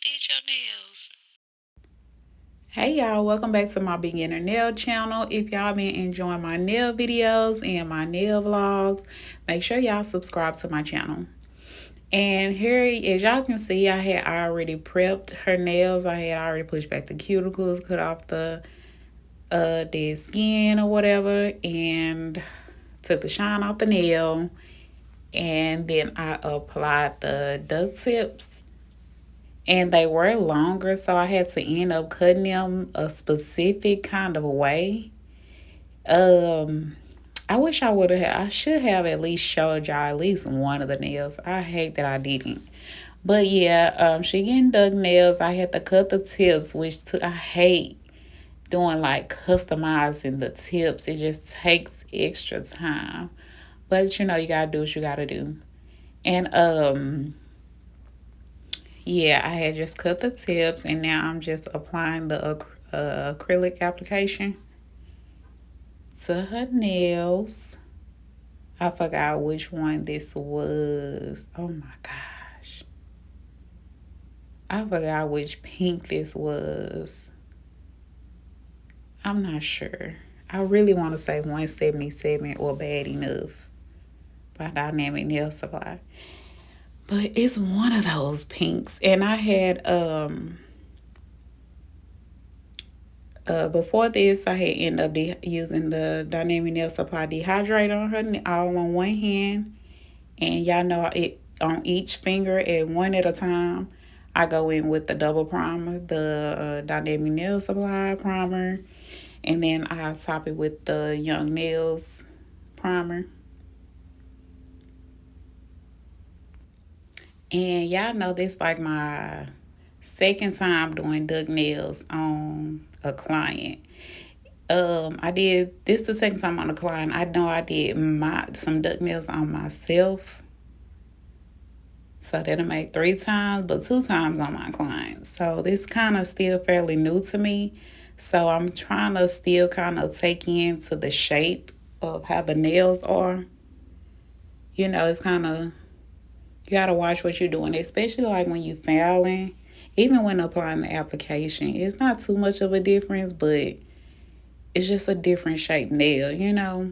did your nails? Hey y'all, welcome back to my beginner nail channel. If y'all been enjoying my nail videos and my nail vlogs, make sure y'all subscribe to my channel. And here, as y'all can see, I had already prepped her nails. I had already pushed back the cuticles, cut off the dead skin or whatever, and took the shine off the nail. And then I applied the duck tips, and they were longer, so I had to end up cutting them a specific kind of way. Um, I wish I would have. I should have at least showed y'all at least one of the nails. I hate that I didn't. But yeah, she getting dug nails. I had to cut the tips, which I hate doing like customizing the tips. It just takes extra time. But you know, you gotta do what you gotta do. And yeah, I had just cut the tips, and now I'm just applying the acrylic application to her nails. I forgot which one this was. Oh my gosh. I forgot which pink this was. I'm not sure. I really want to say 177 or Bad Enough by Dynamic Nail Supply. But it's one of those pinks. And I had before this, I had ended up using the Dynamic Nail Supply dehydrator on her all on one hand, and y'all know it on each finger at one at a time. I go in with the double primer, the Dynamic Nail Supply primer, and then I top it with the Young Nails primer. And y'all know this like my second time doing duck nails on a client. I did this the second time on a client. I know I did some duck nails on myself. So that'll make 3 times, but 2 times on my clients. So this kind of still fairly new to me. So I'm trying to still kind of take into the shape of how the nails are. You know, it's kind of, you got to watch what you're doing, especially like when you filing. Even when applying the application, it's not too much of a difference, but it's just a different shaped nail, you know?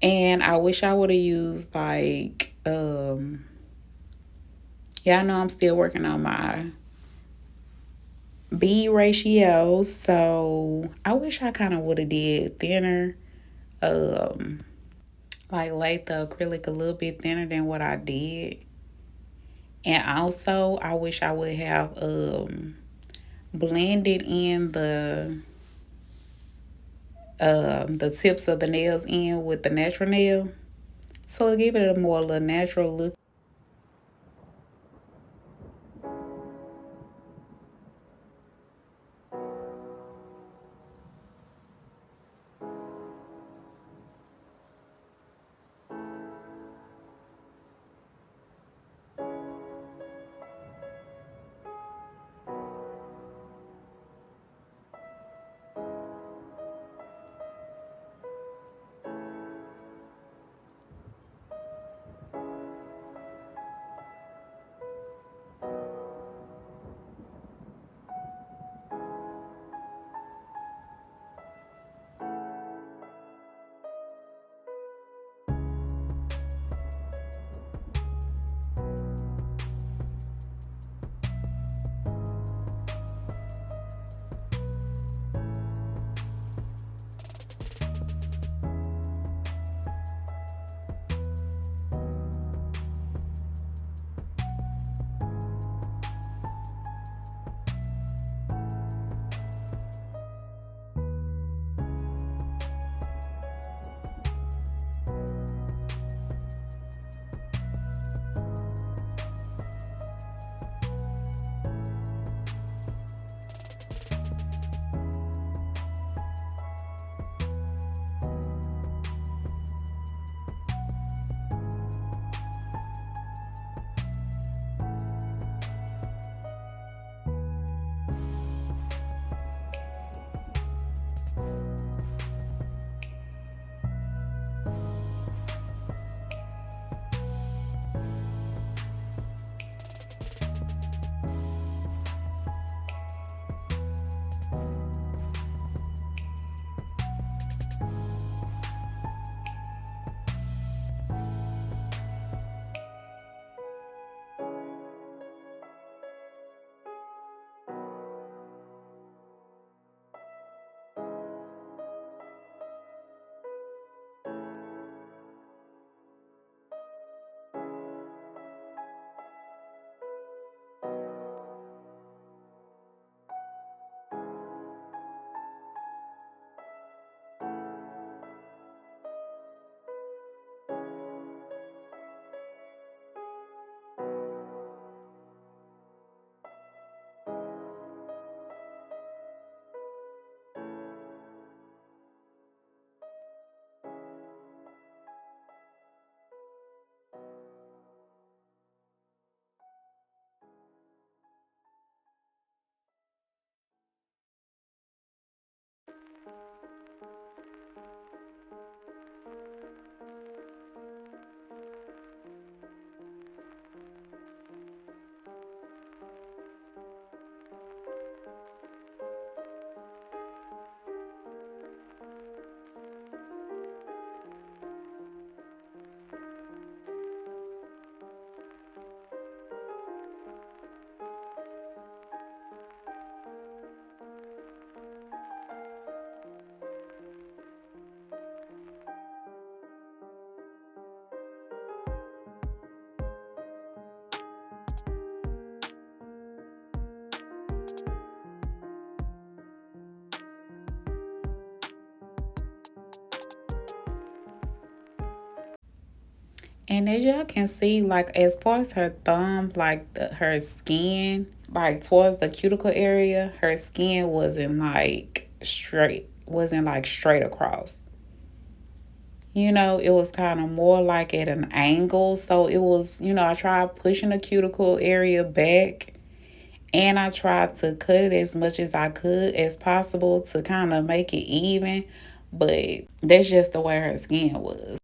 And I wish I would have used like, yeah, I know I'm still working on my B ratio, so I wish I kind of would have did thinner, um, like laid the acrylic a little bit thinner than what I did. And also, I wish I would have blended in the tips of the nails in with the natural nail, so give it a more little natural look. And as y'all can see, like as far as her thumb, like her skin, like towards the cuticle area, her skin wasn't like straight across. It was kind of more like at an angle. So it was, I tried pushing the cuticle area back, and I tried to cut it as much as I could as possible to kind of make it even. But that's just the way her skin was.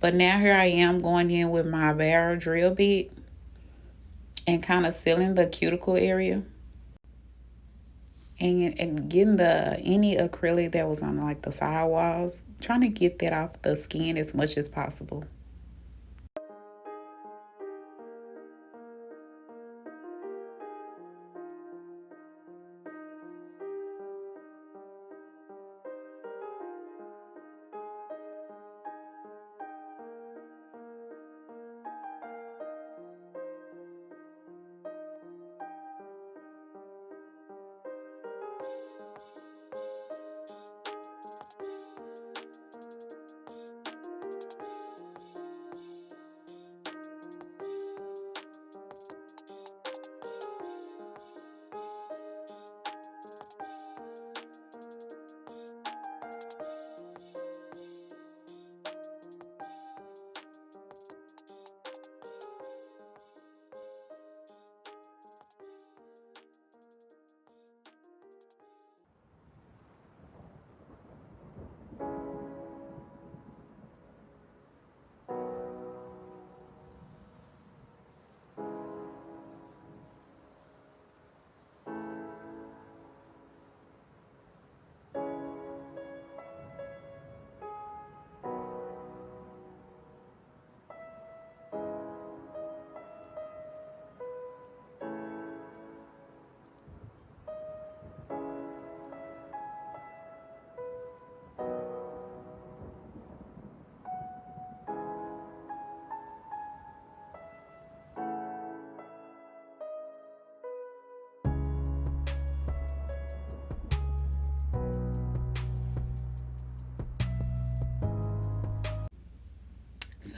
But now here I am going in with my barrel drill bit and kind of sealing the cuticle area, and getting the any acrylic that was on like the side walls, trying to get that off the skin as much as possible.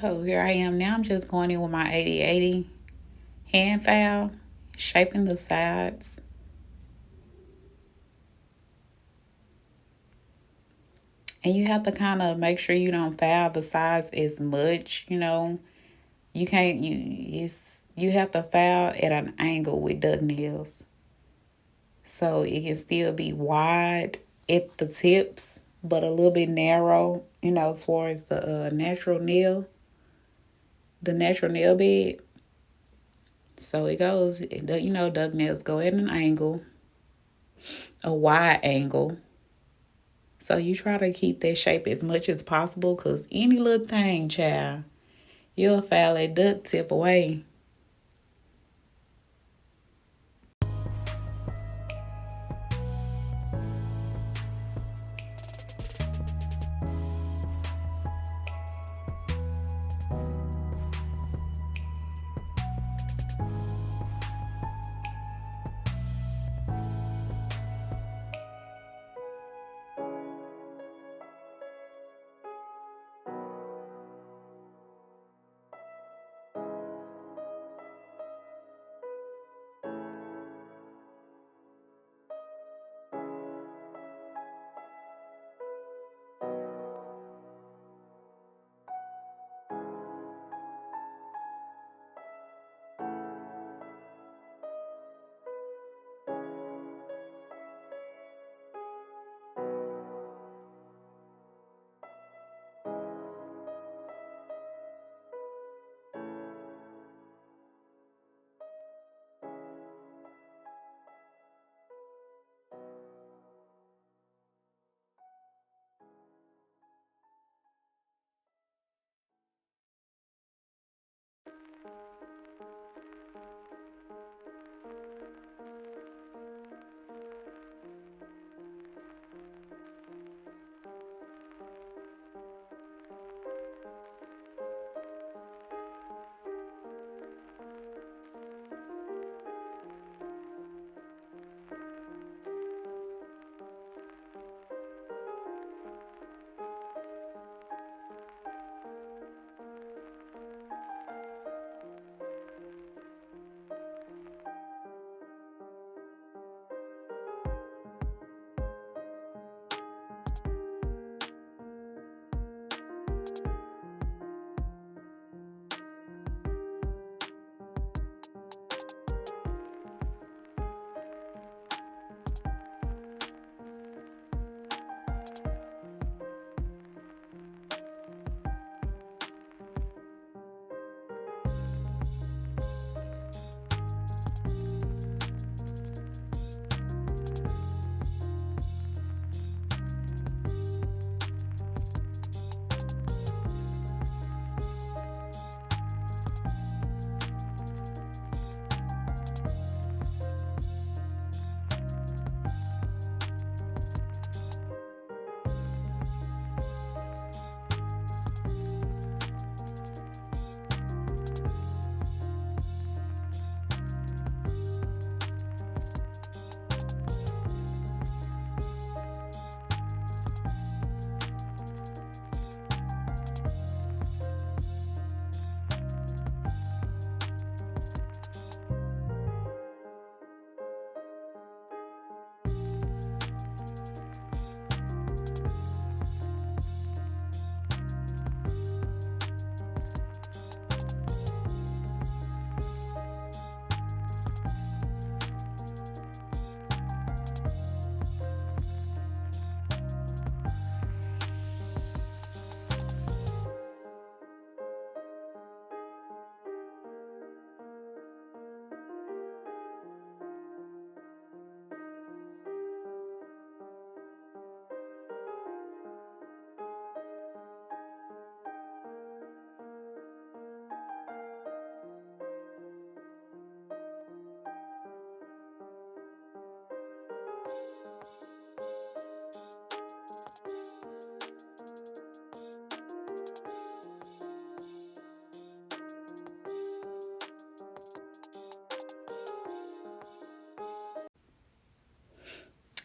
So here I am now. I'm just going in with my 80/80 hand file, shaping the sides. And you have to kind of make sure you don't foul the sides as much. You can't you have to foul at an angle with duck nails, so it can still be wide at the tips, but a little bit narrow. Towards the natural nail bed. So it goes. Duck nails go at an angle, a wide angle. So you try to keep that shape as much as possible, cause any little thing, child, you'll foul that duck tip away.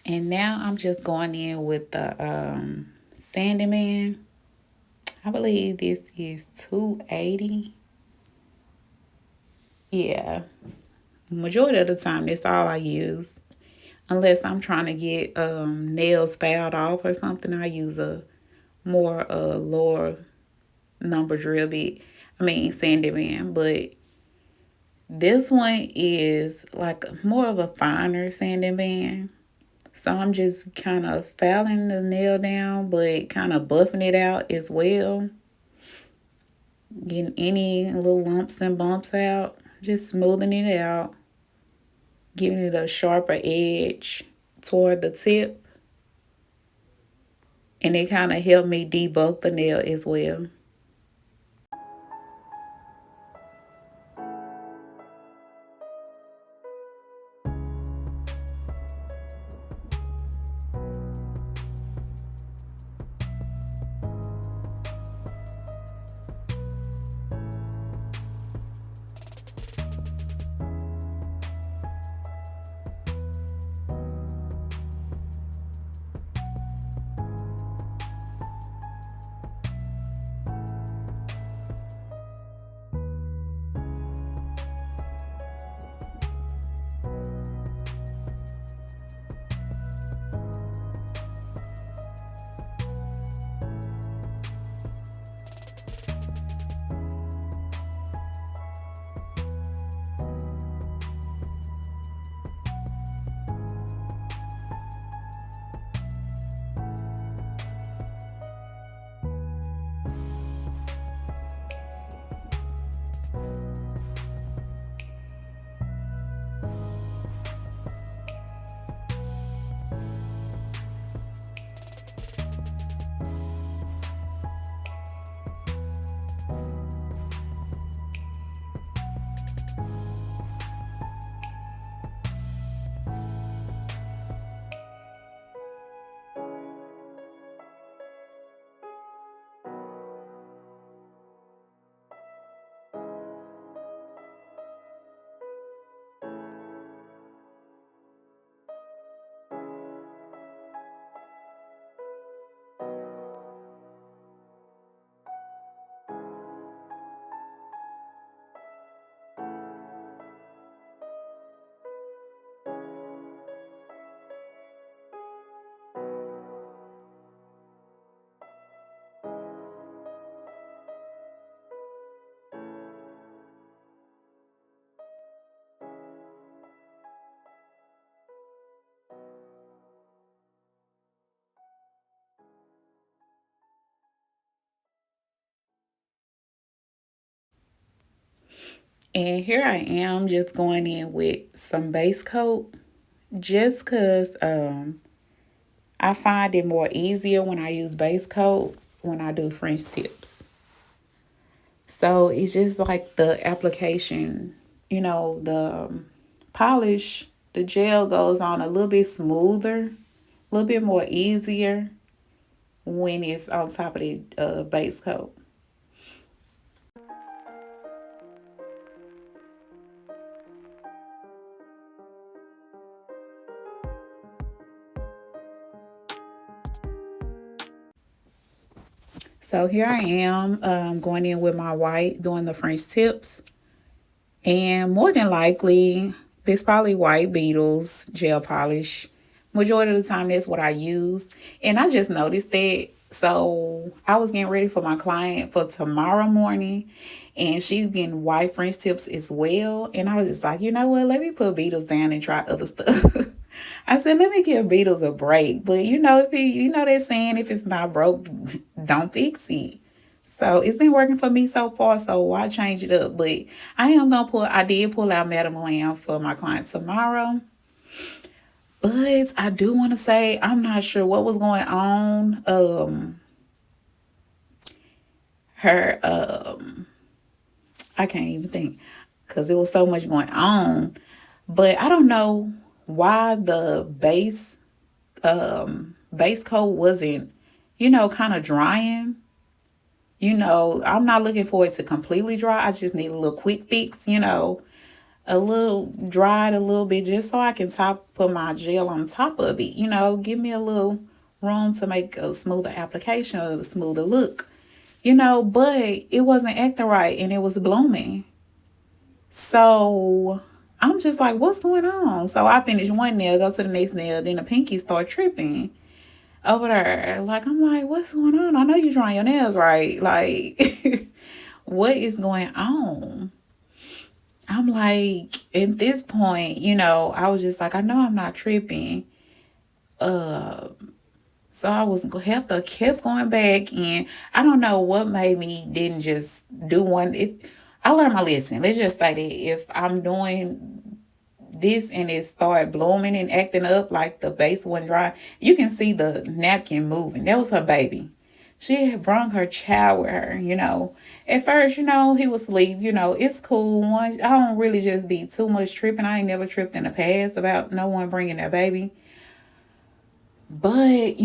And now I'm just going in with the Sanding Man. I believe this is 280. Yeah, majority of the time that's all I use. Unless I'm trying to get nails filed off or something, I use a more lower number drill bit. I mean sanding band, but this one is like more of a finer sanding band. So I'm just kind of filing the nail down, but kind of buffing it out as well. Getting any little lumps and bumps out, just smoothing it out, giving it a sharper edge toward the tip. And it kind of helped me debug the nail as well. And here I am just going in with some base coat just because I find it more easier when I use base coat when I do French tips. So it's just like the application, the polish, the gel goes on a little bit smoother, a little bit more easier when it's on top of the base coat. So here I am going in with my white, doing the French tips. And more than likely, this probably white Beetles gel polish. Majority of the time, that's what I use. And I just noticed that. So I was getting ready for my client for tomorrow morning. And she's getting white French tips as well. And I was just like, you know what? Let me put Beetles down and try other stuff. I said, let me give Beetles a break. But they're saying if it's not broke, don't fix it. So it's been working for me so far, so why change it up? But I did pull out Madame Lamb for my client tomorrow. But I do want to say I'm not sure what was going on. Her I can't even think because there was so much going on. But I don't know why the base coat wasn't, kind of drying. I'm not looking for it to completely dry. I just need a little quick fix. a little dried a little bit just so I can put my gel on top of it. Give me a little room to make a smoother application, a smoother look. But it wasn't acting right and it was blooming. So I'm just like, what's going on? So I finish one nail, go to the next nail, then the pinky start tripping over there. Like, I'm like, what's going on? I know you're drawing your nails right. Like, what is going on? I'm like, at this point, I was just like, I know I'm not tripping. So I was have to kept going back, and I don't know what made me didn't just do one. If I learned my lesson, let's just say that if I'm doing this and it started blooming and acting up like the base wasn't dry, you can see the napkin moving. That was her baby. She had brought her child with her. At first, he was asleep. It's cool. I don't really just be too much tripping. I ain't never tripped in the past about no one bringing their baby. But,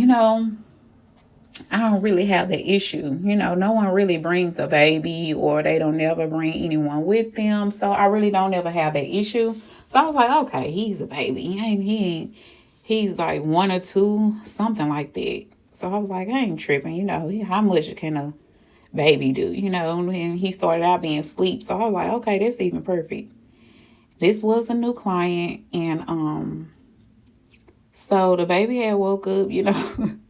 I don't really have the issue. No one really brings a baby, or they don't never bring anyone with them. So I really don't ever have that issue. So I was like, okay, he's a baby. He's like 1 or 2, something like that. So I was like, I ain't tripping. How much can a baby do? And he started out being asleep. So I was like, okay, that's even perfect. This was a new client, and so the baby had woke up, and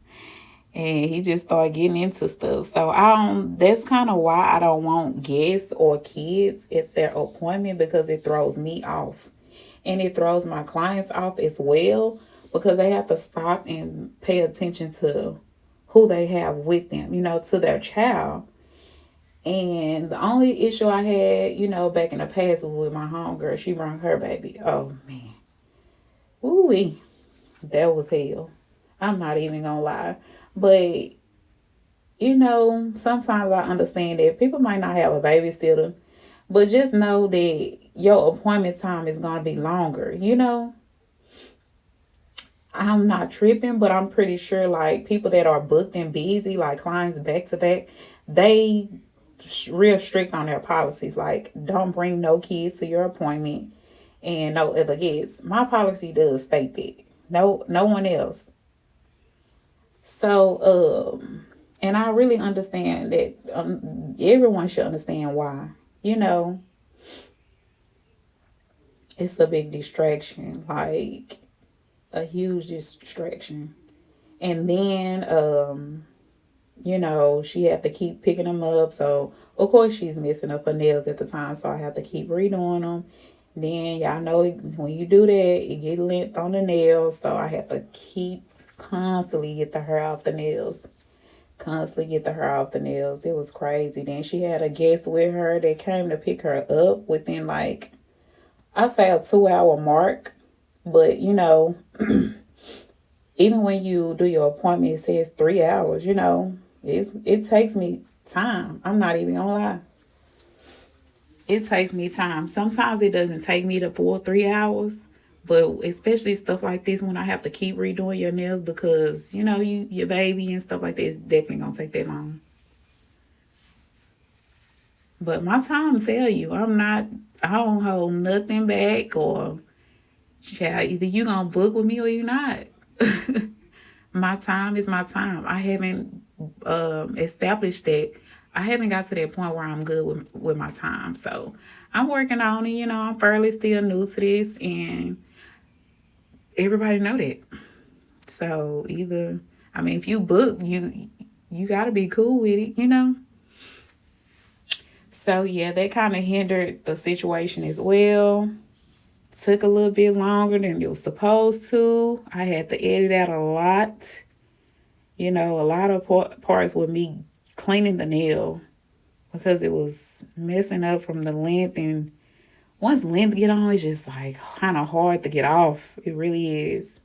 he just started getting into stuff. So that's kind of why I don't want guests or kids at their appointment, because it throws me off. And it throws my clients off as well, because they have to stop and pay attention to who they have with them, to their child. And the only issue I had, back in the past was with my homegirl. She brought her baby. Oh, man. Ooh-wee. That was hell. I'm not even gonna lie. But, sometimes I understand that people might not have a babysitter, but just know that your appointment time is gonna be longer. I'm not tripping, but I'm pretty sure like people that are booked and busy, like clients back to back, they real strict on their policies. Like, don't bring no kids to your appointment and no other guests. My policy does state that. No one else. So, and I really understand that everyone should understand why. You know, it's a big distraction, like a huge distraction. And then, she had to keep picking them up. So, of course, she's messing up her nails at the time. So, I have to keep redoing them. Then, y'all know when you do that, it get length on the nails. So, I have to keep constantly get the hair off the nails. Constantly get the hair off the nails. It was crazy. Then she had a guest with her that came to pick her up within like, I say a 2 hour mark. But, even when you do your appointment, it says 3 hours, it takes me time. I'm not even gonna lie. It takes me time. Sometimes it doesn't take me the full 3 hours, but especially stuff like this when I have to keep redoing your nails because your baby and stuff like that is definitely gonna take that long. But my time tell you, I don't hold nothing back, or child, either you gonna book with me or you not. My time is my time. I haven't established that. I haven't got to that point where I'm good with my time. So I'm working on it. I'm fairly still new to this, and everybody know that. So if you book, you got to be cool with it. So yeah, that kind of hindered the situation as well. Took a little bit longer than it was supposed to. I had to edit out a lot. A lot of parts with me cleaning the nail because it was messing up from the length. And once length get on, it's just like kind of hard to get off. It really is.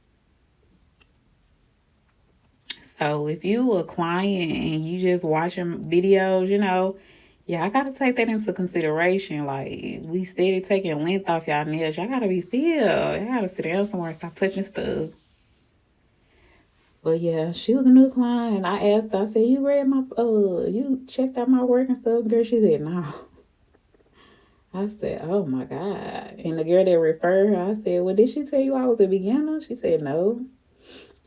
So if you a client and you just watching videos, yeah, I gotta take that into consideration. Like, we steady taking length off y'all nails. Y'all gotta be still. Y'all gotta sit down somewhere and stop touching stuff. But yeah, she was a new client. I asked her, I said, you checked out my work and stuff? Girl, she said, no. I said, oh my God. And the girl that referred her, I said, well, did she tell you I was a beginner? She said, no.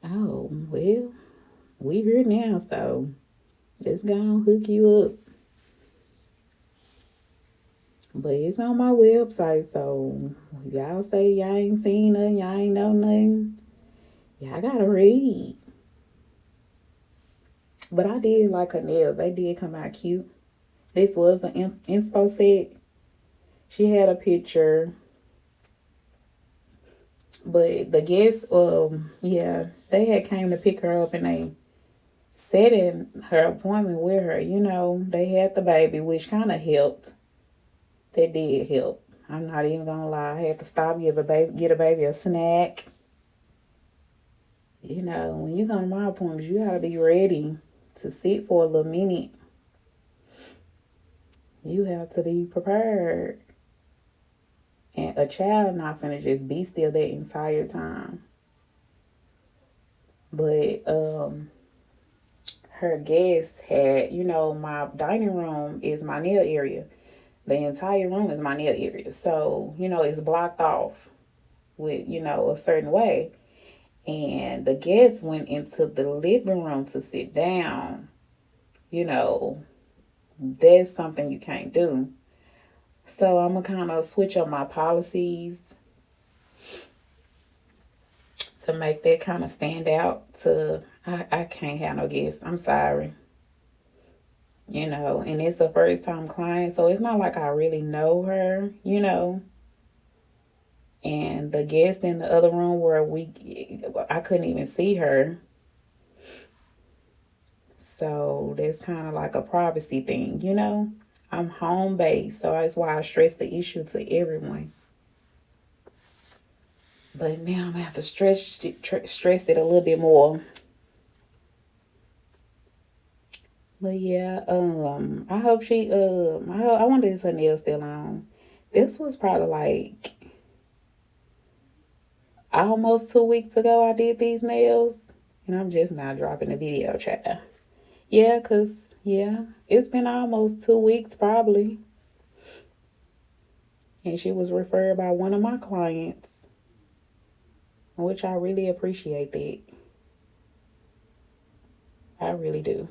Oh, well, we here now, so let's go and hook you up. But it's on my website, so if y'all say y'all ain't seen nothing, y'all ain't know nothing, y'all gotta read. But I did like her nails. They did come out cute. This was an inspo set. She had a picture, but the guests, yeah, they had came to pick her up and they set in her appointment with her. You know, they had the baby, which kind of helped. That did help. I'm not even gonna lie. I had to stop, get a baby a snack. You know, when you come to my appointments, you gotta be ready to sit for a little minute. You have to be prepared. And a child not finna just be still that entire time. But her guest had, you know, my dining room is my nail area. The entire room is my nail area. So, you know, it's blocked off with, you know, a certain way. And the guests went into the living room to sit down. You know, that's something you can't do. So I'm gonna kind of switch up my policies to make that kind of stand out. I can't have no guests. I'm sorry. You know, and it's a first time client, so it's not like I really know her, you know. And the guest in the other room where I couldn't even see her. So that's kind of like a privacy thing, you know. I'm home based, so that's why I stress the issue to everyone. But now I'm gonna have to stress it a little bit more. But yeah, I hope I wonder if her nails still on. This was probably like almost 2 weeks ago I did these nails. And I'm just not dropping the video, chat. Yeah, yeah, it's been almost 2 weeks probably. And she was referred by one of my clients, which I really appreciate that. I really do.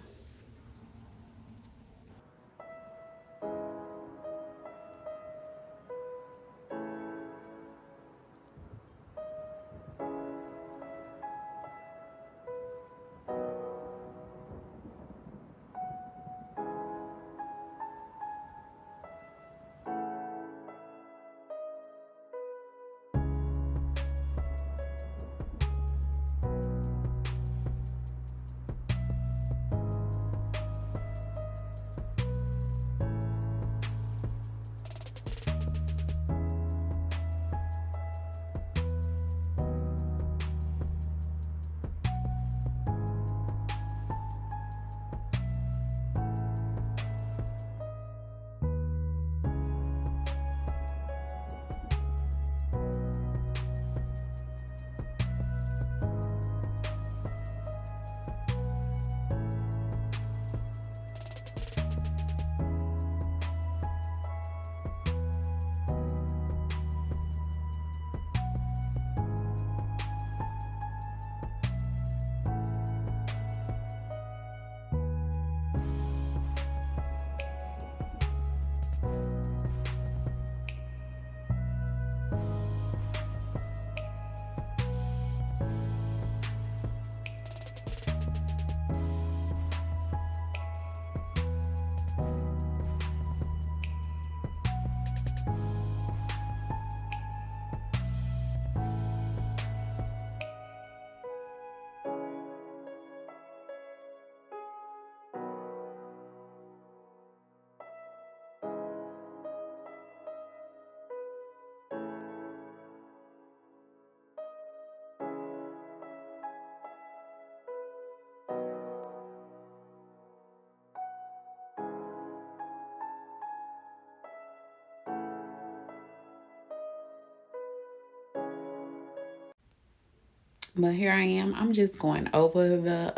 But here I am. I'm just going over the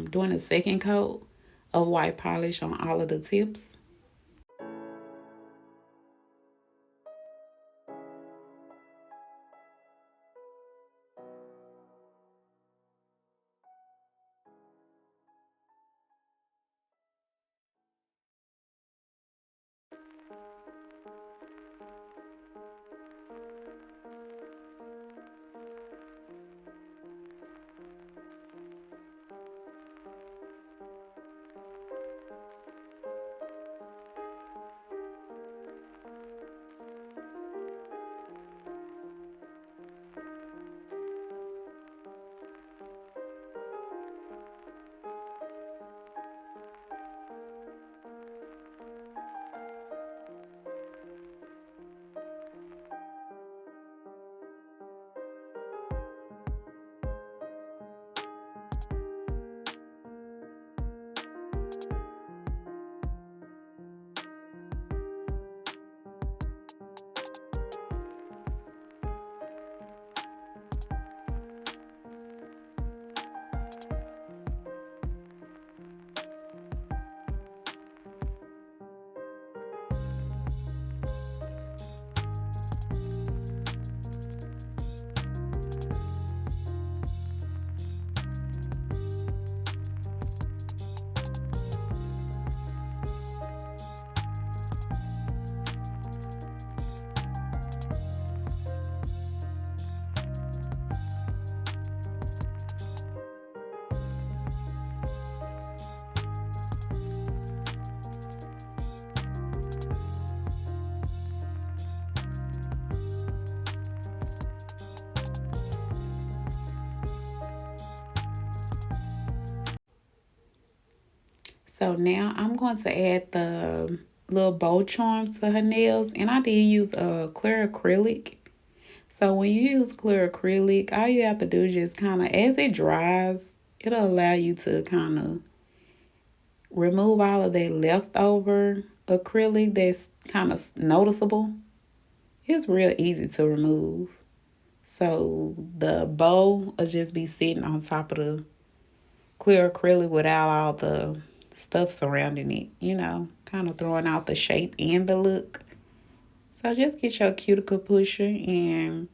doing a second coat of white polish on all of the tips. So now I'm going to add the little bow charms to her nails. And I did use a clear acrylic. So when you use clear acrylic, all you have to do is just kind of, as it dries, it'll allow you to kind of remove all of that leftover acrylic that's kind of noticeable. It's real easy to remove. So the bow will just be sitting on top of the clear acrylic without all the stuff surrounding it, kind of throwing out the shape and the look. So just get your cuticle pusher and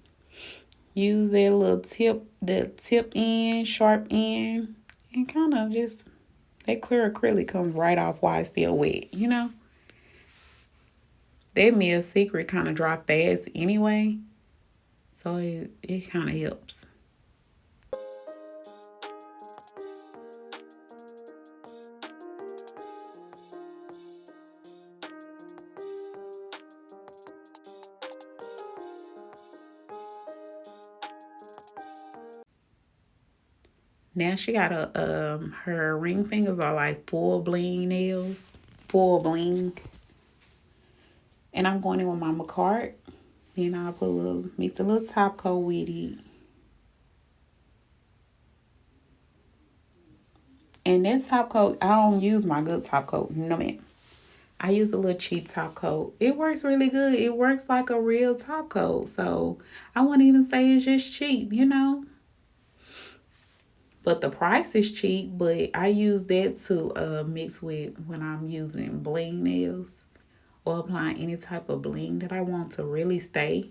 use that little tip, the tip end, sharp end, and kind of just, that clear acrylic comes right off while it's still wet. That meal secret kind of dry fast anyway, so it kind of helps. Now she got her ring fingers are like full bling nails, full bling. And I'm going in with my Macart. Then I'll mix a little top coat with it. And that top coat, I don't use my good top coat. No, man. I use a little cheap top coat. It works really good. It works like a real top coat. So I wouldn't even say it's just cheap. But the price is cheap. But I use that to mix with when I'm using bling nails or applying any type of bling that I want to really stay.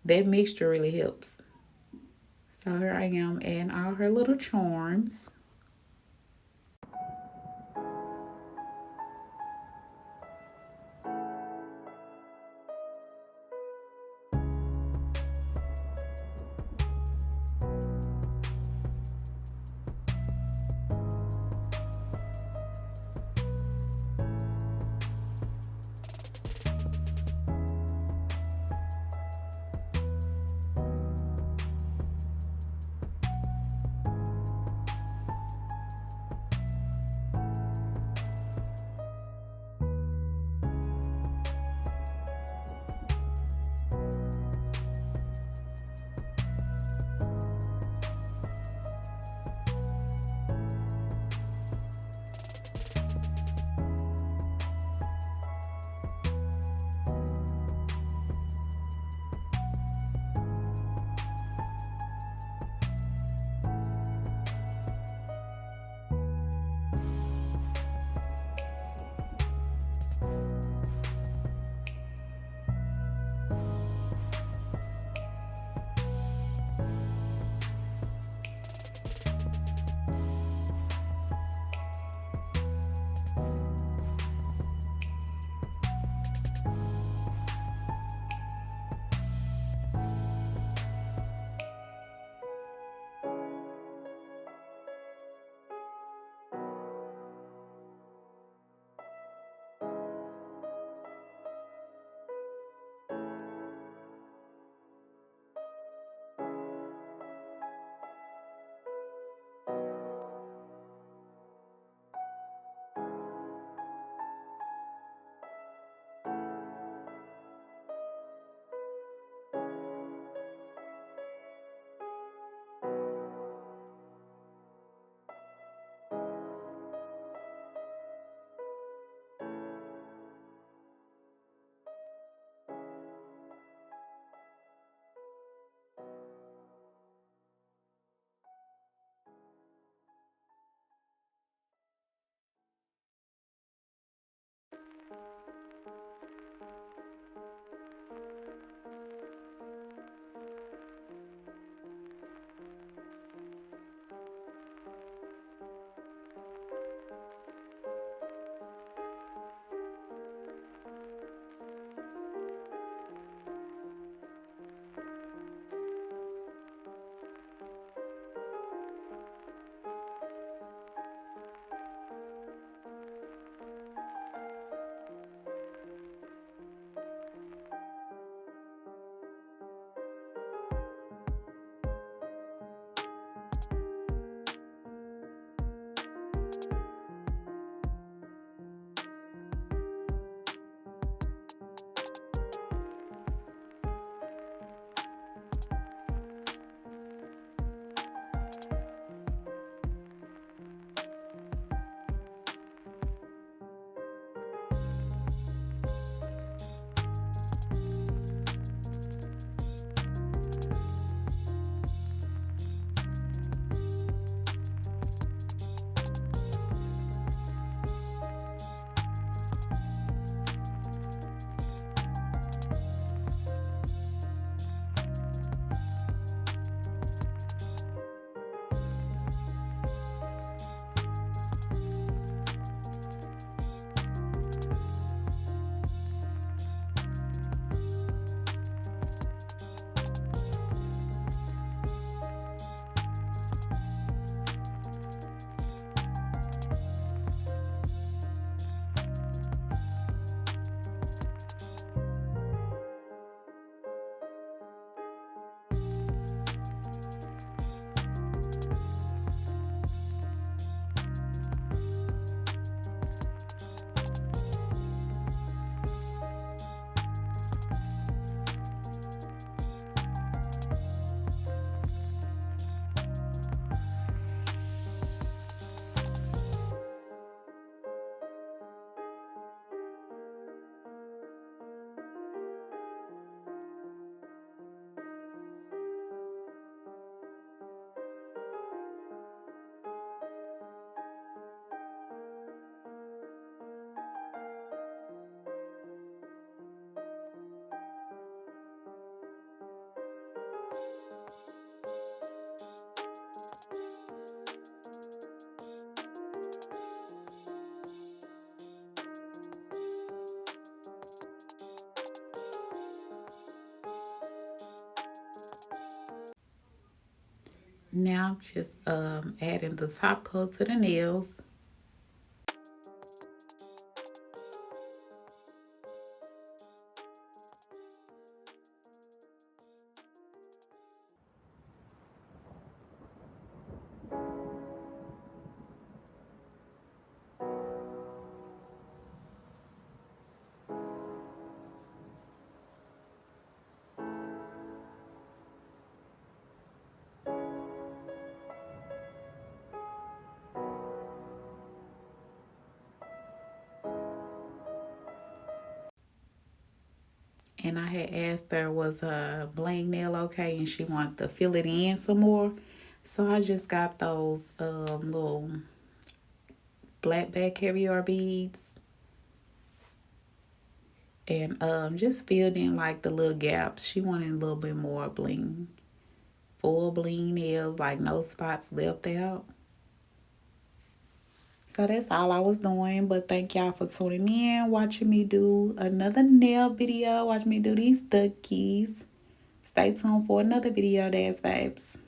That mixture really helps. So here I am adding all her little charms. Now I'm just adding the top coat to the nails. And I had asked her, was a bling nail okay? And she wanted to fill it in some more. So I just got those little black back heavier beads. And just filled in like the little gaps. She wanted a little bit more bling. Full bling nails, like no spots left out. So that's all I was doing. But thank y'all for tuning in, watching me do another nail video. Watch me do these duckies. Stay tuned for another video, that's vibes.